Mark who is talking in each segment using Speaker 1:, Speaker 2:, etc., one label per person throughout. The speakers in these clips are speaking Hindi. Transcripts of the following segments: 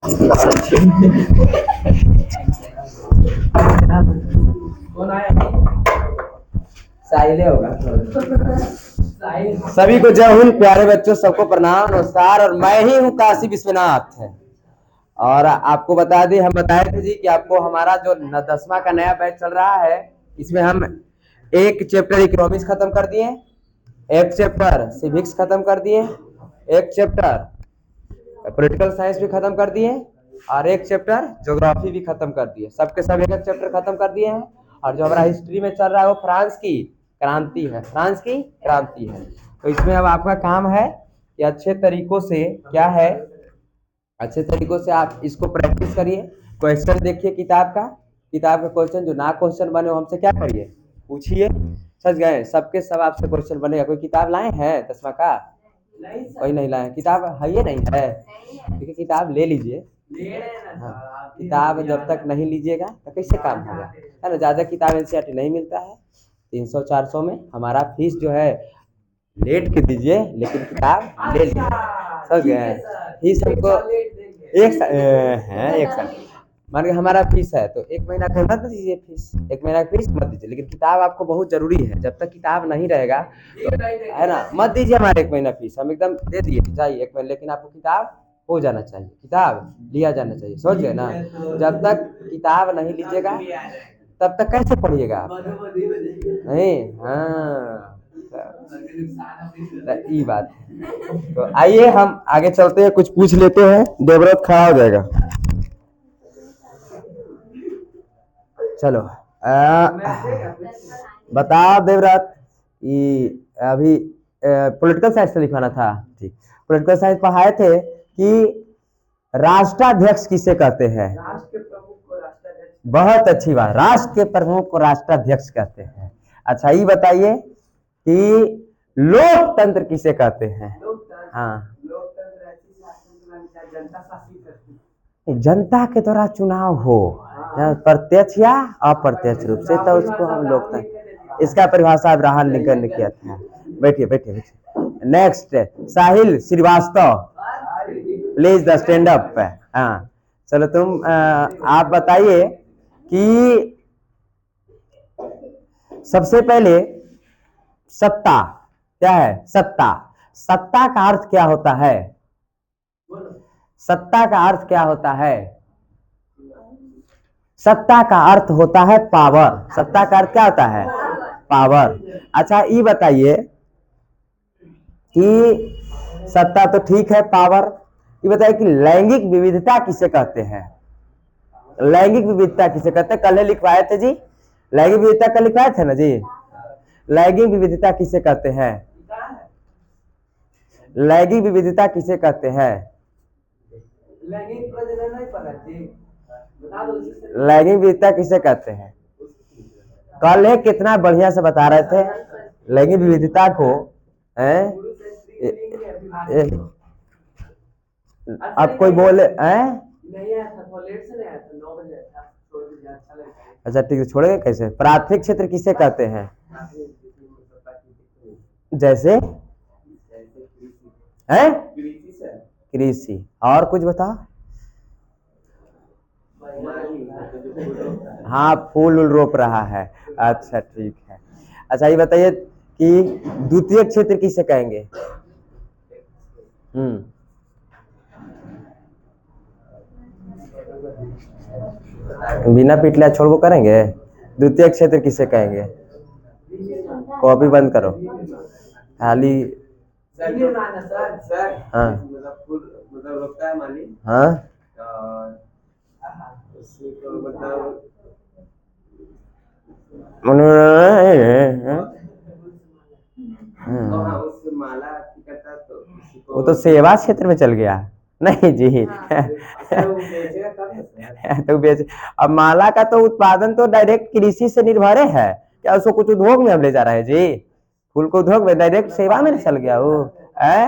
Speaker 1: साहिल होगा। सभी को जय हिंद, प्यारे बच्चों सबको प्रणाम नमस्कार। और मैं ही हूँ काशी विश्वनाथ। और आपको बता दें, हम बताए थे जी कि आपको हमारा जो 10वां का नया बैच चल रहा है, इसमें हम एक चैप्टर इकोनॉमिक्स खत्म कर दिए, एक चैप्टर सिविक्स खत्म कर दिए, एक चैप्टर पॉलिटिकल साइंस भी खत्म कर दिए और एक चैप्टर ज्योग्राफी भी खत्म कर दिए। सबके सब एक एक चैप्टर खत्म कर दिए हैं। और जो हमारा हिस्ट्री में चल रहा है वो फ्रांस की क्रांति है, फ्रांस की क्रांति है। तो इसमें अब आपका काम है कि अच्छे तरीकों से क्या है, अच्छे तरीकों से आप इसको प्रैक्टिस करिए। क्वेश्चन देखिए किताब का, किताब का क्वेश्चन जो ना क्वेश्चन बने हो हमसे क्या करिए, पूछिए। समझ गए? सबके सब आपसे क्वेश्चन बनेगा। कोई किताब लाए हैं 10वां का? कोई नहीं लाए? किताब है ये नहीं है? ठीक है, किताब ले लीजिए। हाँ, किताब जब तक नहीं लीजिएगा तो कैसे काम होगा, है ना। ज़्यादा किताब एनसीईआरटी नहीं मिलता है। 300-400 में हमारा फीस जो है लेट के दीजिए, लेकिन किताब ले लीजिए। समझ गए? फीस हमको एक साल मान के हमारा फीस है तो 1 महीना का मत दीजिए फीस, 1 महीना की फीस मत दीजिए, लेकिन किताब आपको बहुत जरूरी है। जब तक किताब नहीं रहेगा तो है ना, मत दीजिए हमारे 1 महीना फीस, हम एकदम दे दिए चाहिए 1 महीना, लेकिन आपको किताब हो जाना चाहिए, किताब लिया जाना चाहिए। समझ गए ना? जब तक किताब नहीं लीजिएगा तब तक कैसे पढ़िएगा आप? नहीं, हाँ, तो ये बात है। तो आइए हम आगे चलते हैं, कुछ पूछ लेते हैं। देवव्रत खड़ा हो जाएगा। चलो बताओ देवव्रत, ये अभी पॉलिटिकल साइंस से लिखवाना था। ठीक, पॉलिटिकल साइंस पढ़ाए थे कि राष्ट्राध्यक्ष किसे कहते हैं? बहुत अच्छी बात, राष्ट्र के प्रमुख को राष्ट्राध्यक्ष कहते हैं। अच्छा ये बताइए कि लोकतंत्र किसे कहते हैं? हाँ, जनता के द्वारा चुनाव हो, प्रत्यक्ष या अप्रत्यक्ष रूप से, तो उसको हम लोकतंत्र, इसका परिभाषा अब्राहम लिंकन ने किया था। बैठिए बैठिए बैठिए। Next, Sahil Shrivastava, please the stand up. हाँ चलो, तुम आप बताइए कि सबसे पहले सत्ता क्या है? सत्ता, सत्ता का अर्थ क्या होता है? सत्ता का अर्थ क्या होता है? सत्ता का अर्थ होता है पावर। सत्ता का अर्थ क्या होता है? पावर। अच्छा ये बताइए कि सत्ता तो ठीक है, पावर। ये बताइए कि लैंगिक विविधता किसे कहते हैं? लैंगिक विविधता किसे कहते हैं? कल लिखवाए थे जी, लैंगिक विविधता कल लिखवाए थे ना जी। लैंगिक विविधता किसे कहते हैं? लैंगिक विविधता किसे कहते हैं? लैंगिक विविधता किसे कहते हैं? कल है कितना बढ़िया से बता रहे थे लैंगिक विविधता को। अब कोई बोले अच्छा ठीक है, छोड़ेंगे कैसे? प्राथमिक क्षेत्र किसे कहते हैं? जैसे है कृषि। और कुछ बता। हाँ, फूल रोप रहा है। अच्छा ठीक है। अच्छा ये बताइए कि द्वितीय क्षेत्र किसे कहेंगे? बिना पिटला छोड़ करेंगे। द्वितीय क्षेत्र किसे कहेंगे? कॉपी बंद करो खाली। हाँ हाँ, वो तो सेवा क्षेत्र में चल गया। नहीं जी तो बेच, अब माला का तो उत्पादन तो डायरेक्ट कृषि से निर्भर है। क्या उसको कुछ उद्योग में हम ले जा रहे हैं जी? फूल को उद्योग में डायरेक्ट सेवा में चल गया वो है।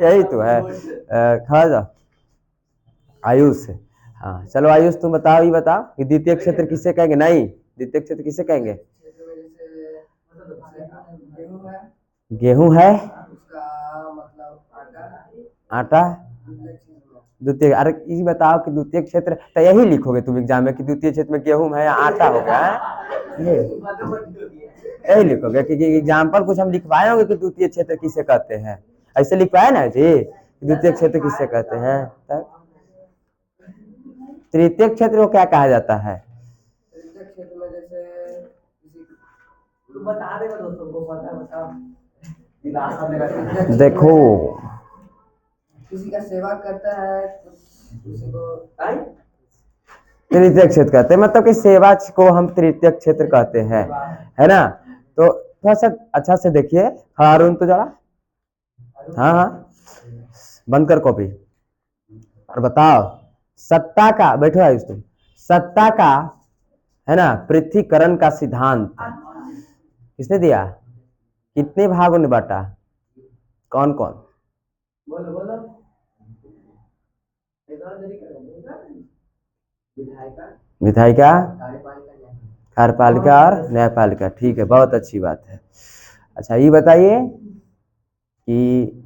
Speaker 1: यही तो है। खा जा आयुष। हाँ चलो आयुष तुम बताओ, ये बताओ कि द्वितीय क्षेत्र किसे कहेंगे? नहीं, द्वितीय क्षेत्र किसे कहेंगे? गेहूं है, आटा, द्वितीय, अरे ये बताओ कि द्वितीय क्षेत्र तो यही लिखोगे तुम एग्जाम में कि द्वितीय क्षेत्र में गेहूं है या आटा होगा, ये यही लिखोगे कि एग्जाम्पल कुछ हम लिखवाए होंगे कि द्वितीय क्षेत्र किसे कहते हैं, ऐसे लिखवाए ना जी, द्वितीय क्षेत्र किसे कहते हैं। तब तृतीय क्षेत्र को क्या कहा जाता है? तृतीय क्षेत्र में जैसे बता देगा दोस्तों को, बताओ देखो, किसी का सेवा करता है तो किसी को तृतीय क्षेत्र कहते हैं, मतलब कि सेवा को हम तृतीय क्षेत्र कहते हैं, है ना। तो थोड़ा सा अच्छा से देखिए, हारून तो जरा, हाँ हाँ बंद कर कॉपी और बताओ, सत्ता का, बैठो आयुष तुम, सत्ता का है ना पृथ्वीकरण का सिद्धांत किसने दिया, कितने भागों ने बांटा, कौन कौन, बोलो बोलो, विधायिका, कार्यपालिका और न्यायपालिका, ठीक है, बहुत अच्छी बात है। अच्छा ये बताइए कि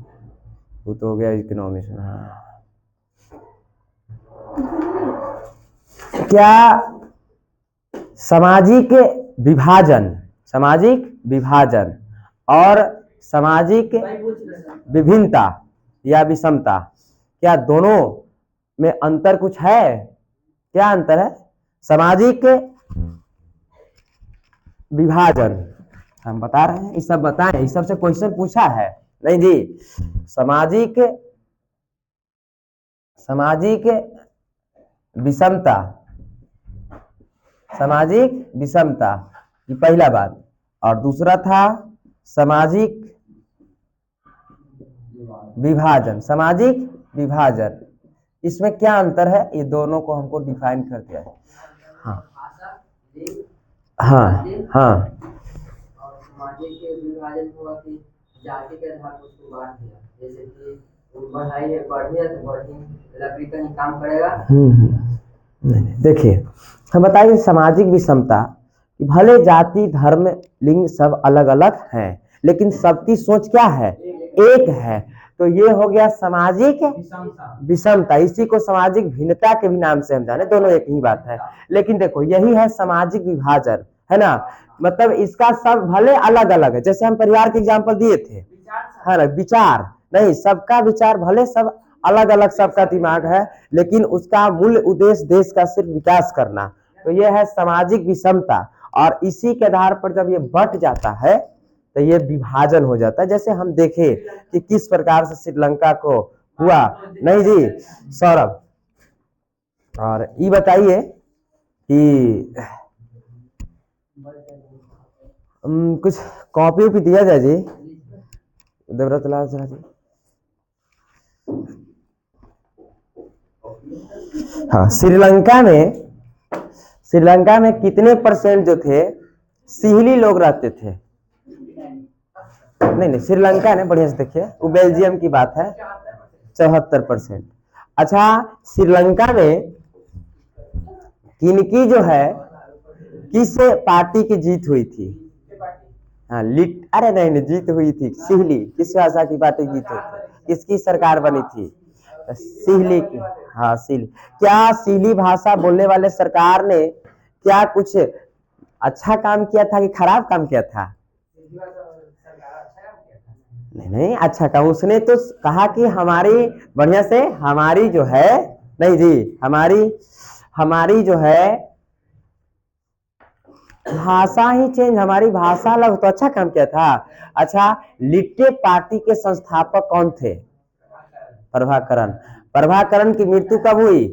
Speaker 1: वो तो हो गया इकोनॉमिक्स, हाँ क्या सामाजिक विभाजन, सामाजिक विभाजन और सामाजिक विभिन्नता या विषमता, क्या दोनों में अंतर कुछ है, क्या अंतर है? सामाजिक विभाजन हम बता रहे हैं, इस सब बताएं, इस सब से क्वेश्चन पूछा है नहीं जी। सामाजिक, सामाजिक विषमता, सामाजिक विषमता ये पहला बात, और दूसरा था सामाजिक विभाजन, सामाजिक विभाजन, इसमें क्या अंतर है, ये दोनों को हमको डिफाइन कर दिया है। हाँ हाँ हाँ, और सामाजिक विभाजन हुआ कि जाति के आधार पर उसको बांट दिया, जैसे कि बढ़ाई है, बढ़ी है तो बढ़ी लकड़ी का ही काम करेगा। नहीं देखिए, हम बताएंगे सामाजिक विषमता, भले जाति धर्म लिंग सब अलग अलग हैं लेकिन सबकी सोच क्या है, एक है, तो ये हो गया सामाजिक विषमता। इसी को सामाजिक भिन्नता के भी नाम से हम जाने, दोनों एक ही बात है। लेकिन देखो यही है सामाजिक विभाजन, है ना, मतलब इसका सब भले अलग अलग है, जैसे हम परिवार के एग्जाम्पल दिए थे, है ना, विचार नहीं, सबका विचार भले सब अलग अलग, सबका दिमाग है, लेकिन उसका मूल उद्देश्य देश का सिर्फ विकास करना, तो यह है सामाजिक विषमता। और इसी के आधार पर जब ये बट जाता है तो ये विभाजन हो जाता है। जैसे हम देखें कि किस प्रकार से श्रीलंका को हुआ, नहीं जी सौरभ, और ये बताइए कि कुछ कॉपी वॉपी दिया जाए जी, देवव्रत लाल जी। हाँ, श्रीलंका में कितने परसेंट जो थे सिहली लोग रहते थे? नहीं श्रीलंका ने, बढ़िया से देखिए, वो बेल्जियम की बात है, 74%। अच्छा, श्रीलंका में किनकी जो है, किस पार्टी की जीत हुई थी? हाँ अरे नहीं जीत हुई थी सिहली, किस भाषा की पार्टी जीत हुई थी, किसकी सरकार बनी थी? सिहली की, हाँ सिहली। क्या सिहली भाषा बोलने वाले सरकार ने क्या कुछ अच्छा काम किया था कि खराब काम किया था? नहीं अच्छा काम, उसने तो कहा कि हमारी, बढ़िया से, हमारी जो है, नहीं जी हमारी जो है भाषा ही चेंज, हमारी भाषा अलग, तो अच्छा काम किया था। अच्छा, लिट्टे पार्टी के संस्थापक कौन थे? प्रभाकरण की मृत्यु कब हुई?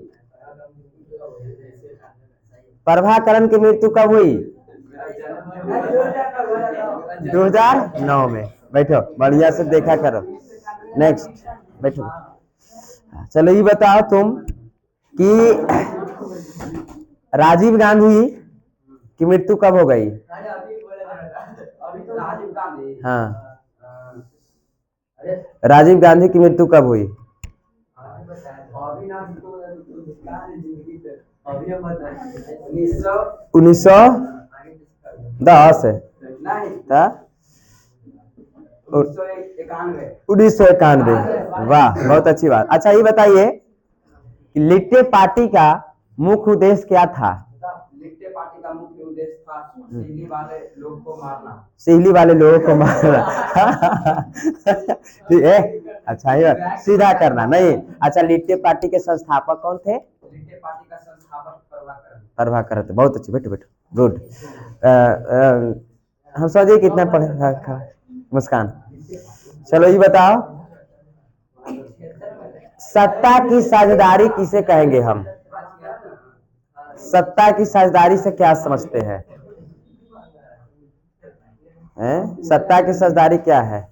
Speaker 1: प्रभाकरण की मृत्यु कब हुई? 2009 में। बैठो, बढ़िया से देखा करो। नेक्स्ट, बैठो। चलो ये बताओ तुम कि राजीव गांधी की मृत्यु कब हो गई? हाँ, राजीव गांधी की मृत्यु कब हुई? 1910 है, 1991। वाह, बहुत अच्छी बात। अच्छा ये बताइए कि लिट्टे पार्टी का मुख्य उद्देश्य क्या था? लिट्टे पार्टी का मुख्य उद्देश्य था सिल्ली वाले लोगों को मारना। सिल्ली वाले लोगों को मारना। ठीक है, अच्छा ये सीधा करना नहीं। अच्छा, लिट्टे पार्टी के संस्थापक कौन थे? लिट्टे पार्टी का संस्थापक प्रभाकर थे। बहुत अच्छी, बैठो बैठो, गुड। हम समझिए कितना पढ़े मुस्कान। चलो ये बताओ, सत्ता की साझेदारी किसे कहेंगे हम? सत्ता की साझेदारी से क्या समझते हैं? सत्ता की साझेदारी क्या है?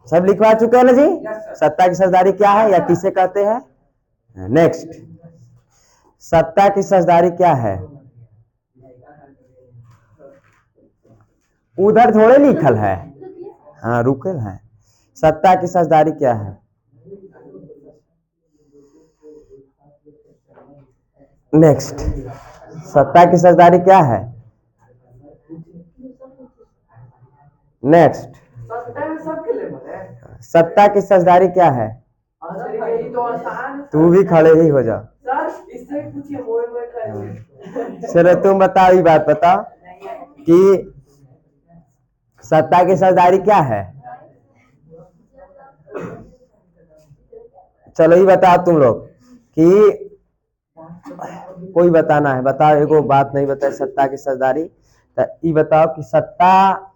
Speaker 1: सब लिखवा चुके हैं ना जी? सत्ता की साझेदारी क्या है या किसे कहते हैं? नेक्स्ट, सत्ता की साझेदारी क्या है? उधर थोड़े लिखल है, हाँ रुकल है। सत्ता की साझेदारी क्या है? नेक्स्ट, सत्ता की साझेदारी क्या है? नेक्स्ट, सत्ता की साझेदारी क्या है? तू भी खड़े ही हो जा। चलो तुम बताओ, ये बात बताओ कि सत्ता की साझेदारी क्या है? चलो ये बताओ तुम लोग कि कोई बताना है, बताओ। एगो बात नहीं बताए सत्ता की साझेदारी, तो ये बताओ कि सत्ता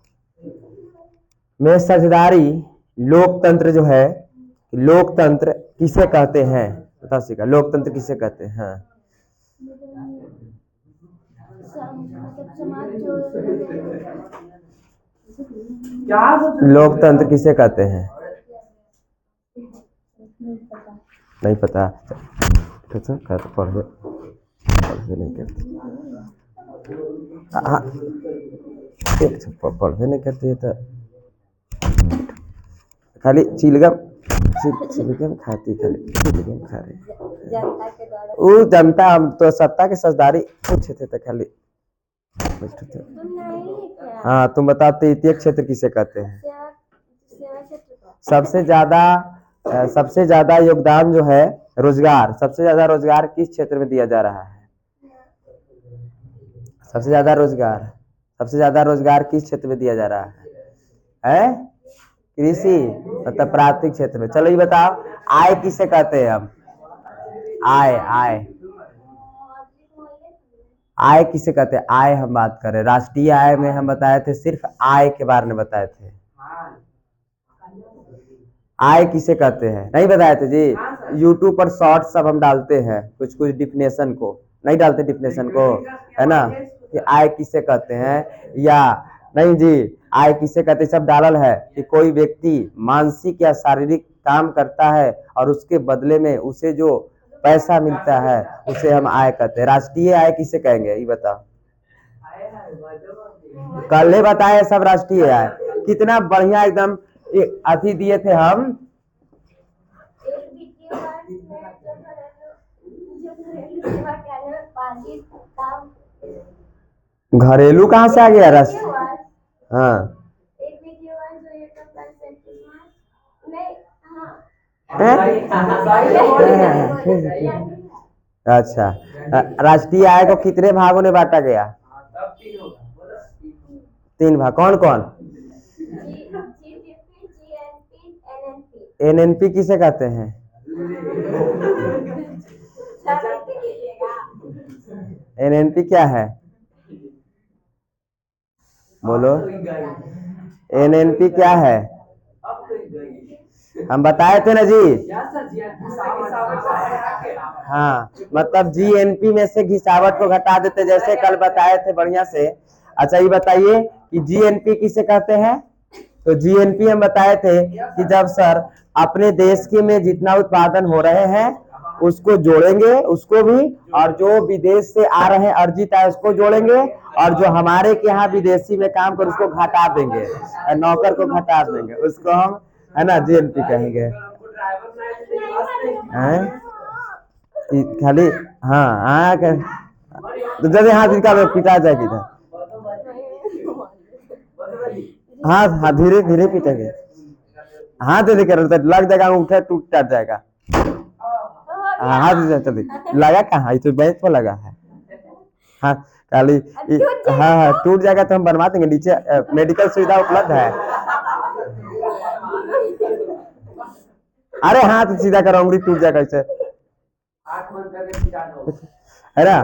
Speaker 1: में साझेदारी लोकतंत्र जो है, लोकतंत्र किसे कहते हैं? बता सीखा, लोकतंत्र किसे कहते हैं? हाँ, लोकतंत्र किसे कहते हैं? नहीं पता? पढ़े नहीं करते, पढ़े नहीं करते तो खाली चिलगम खाती, खाली चिलगम खा रही। वो जनता, हम तो सत्ता के साझेदारी पूछे थे तो खाली। हाँ तुम बताओ, तृतीय क्षेत्र किसे कहते हैं? सबसे ज्यादा योगदान जो है रोजगार, सबसे ज्यादा रोजगार किस क्षेत्र में दिया जा रहा है? सबसे ज्यादा रोजगार किस क्षेत्र में दिया जा रहा है? कृषि, मतलब प्राथमिक क्षेत्र में। चलो ये बताओ, आय किसे कहते हैं हम? आय किसे कहते हैं? आय हम बात कर रहे हैं, राष्ट्रीय आय में हम बताए थे, सिर्फ आय के बारे में बताए थे। आय किसे कहते हैं नहीं बताए थे जी? यूट्यूब पर शॉर्ट्स सब हम डालते हैं, कुछ कुछ डिफिनेशन को नहीं डालते, डिफिनेशन को, है ना, कि आय किसे कहते हैं या नहीं जी। आय किसे कहते हैं सब डालल है कि कोई व्यक्ति मानसिक या शारीरिक काम करता है और उसके बदले में उसे जो पैसा मिलता है उसे हम आय कहते हैं। राष्ट्रीय आय किसे कहेंगे ये बताओ? कल ही बताए सब राष्ट्रीय आय। कितना बढ़िया एकदम अथी दिए थे हम। घरेलू कहाँ से आ गया रस? हाँ अच्छा, राष्ट्रीय आय को कितने भागों में बांटा गया? 3 भाग। कौन कौन? एनएनपी किसे कहते हैं? एनएनपी क्या है? बोलो, एनएनपी क्या है? हम बताए थे ना जी। हाँ, मतलब जीएनपी में से घिसावट को घटा देते, जैसे कल बताए थे बढ़िया से। अच्छा ये बताइए कि जीएनपी किसे कहते हैं? तो जीएनपी हम बताए थे कि जब सर अपने देश के में जितना उत्पादन हो रहे हैं उसको जोड़ेंगे, उसको भी, और जो विदेश से आ रहे हैं अर्जित आय उसको जोड़ेंगे, और जो हमारे के यहाँ विदेशी में काम कर उसको घटा देंगे, नौकर को घटा देंगे, उसको हम, है ना, जीएनपी कहेंगे। खाली हाँ तो जब हाथ निकाल पिटा जाएगी इधर। हाँ हाँ, धीरे धीरे पीटेंगे। हाथ दे कर लग जाएगा, उठे टूट टट जाएगा। हाँ हाथ लगा कहाँ, ये तो बेंच पर लगा है। हाँ खाली हाँ हाँ टूट जाएगा तो हम बनवा देंगे, नीचे मेडिकल सुविधा उपलब्ध है। अरे हाथ सीधा करो, उंगली टूट जाएगा इससे, है ना।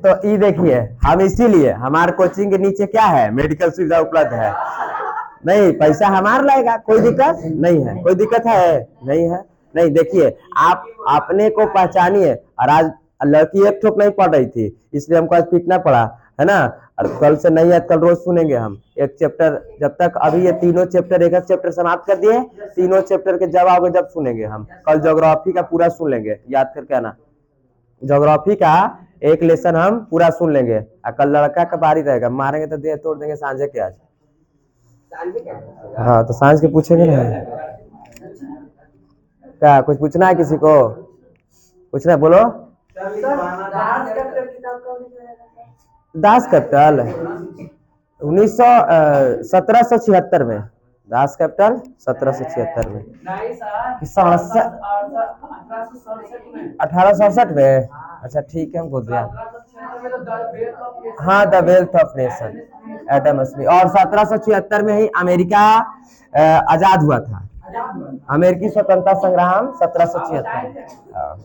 Speaker 1: तो ये देखिए, हम इसीलिए हमारे कोचिंग के नीचे क्या है, मेडिकल सुविधा उपलब्ध है। नहीं पैसा हमारा लगेगा, कोई दिक्कत नहीं है, कोई दिक्कत है नहीं है। नहीं देखिए, आप अपने को पहचानिए। और आज लड़की एक ठोक नहीं पढ़ रही थी, इसलिए हमको आज पीटना पड़ा, है ना। और कल से नहीं है, कल रोज सुनेंगे हम एक चैप्टर, जब तक अभी ये तीनों चैप्टर एक चैप्टर समाप्त कर दिए, तीनों चैप्टर के जब आओगे जब सुनेंगे हम। कल ज्योग्राफी का पूरा सुन लेंगे, याद करके आना। ज्योग्राफी का एक लेसन हम पूरा सुन लेंगे। और कल लड़का का बारी रहेगा, मारेंगे तो देह तोड़ देंगे सांझे के आज। हाँ तो सांझ के पूछेंगे ना। क्या कुछ पूछना है किसी को, पूछना है बोलो। दास कैपिटल 1776 में, दास कैपिटल 1776 में। 1867 में, अच्छा ठीक है, हम बोल दिया। हाँ the wealth of nation, Adam Smith. और 1776 में ही अमेरिका आजाद हुआ था। अमेरिकी स्वतंत्रता संग्राम 1776।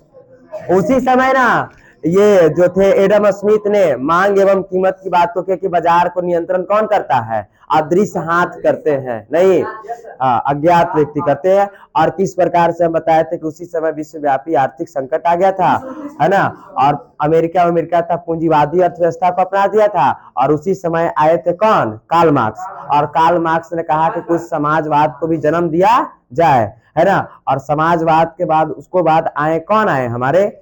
Speaker 1: उसी समय ना ये जो थे एडम स्मिथ ने मांग एवं कीमत की बात को किया कि बाजार को नियंत्रण कौन करता है, अदृश्य हाथ करते हैं, नहीं अज्ञात व्यक्ति करते हैं। और किस प्रकार से हम बताए थे कि उसी समय विश्वव्यापी आर्थिक संकट आ गया था, है ना। और अमेरिका था पूंजीवादी अर्थव्यवस्था को अपना दिया था। और उसी समय आए थे कौन, कार्ल मार्क्स। और कार्ल मार्क्स ने कहा कि कुछ समाजवाद को भी जन्म दिया जाए, है ना। और समाजवाद के बाद उसको बाद आए कौन, आए हमारे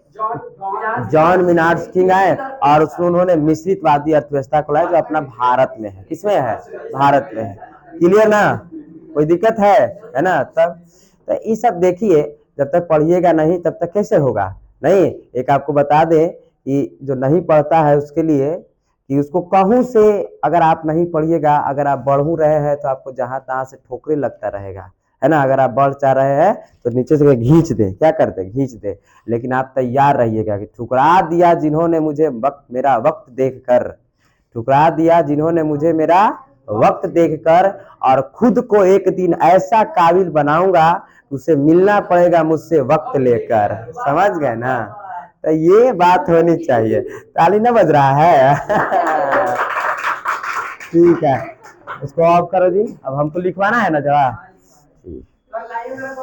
Speaker 1: जॉन मिनार्ड किंग आए। और उसमें उन्होंने मिश्रितवादी अर्थव्यवस्था को लाया, जो अपना भारत में है। किसमें है, भारत में है। क्लियर ना, कोई दिक्कत है ना। तब तो ये सब देखिए, जब तक पढ़िएगा नहीं तब तक कैसे होगा। नहीं, एक आपको बता दें कि जो नहीं पढ़ता है उसके लिए, कि उसको कहूं से अगर आप नहीं पढ़िएगा, अगर आप बढ़ू रहे हैं तो आपको जहां तहां से ठोकरे लगता रहेगा, है ना। अगर आप बढ़ चाह रहे हैं तो नीचे से घींच दे, क्या करते, घींच दे। लेकिन आप तैयार रहिएगा कि ठुकरा दिया जिन्होंने मुझे वक्त, मेरा वक्त देखकर, ठुकरा दिया जिन्होंने मुझे मेरा वक्त देखकर, और खुद को एक दिन ऐसा काबिल बनाऊंगा उसे मिलना पड़ेगा मुझसे वक्त लेकर। समझ गए ना, तो ये बात होनी चाहिए। ताली ना बज रहा है। ठीक है, इसको ऑफ करो जी, अब हमको लिखवाना है ना जवाब।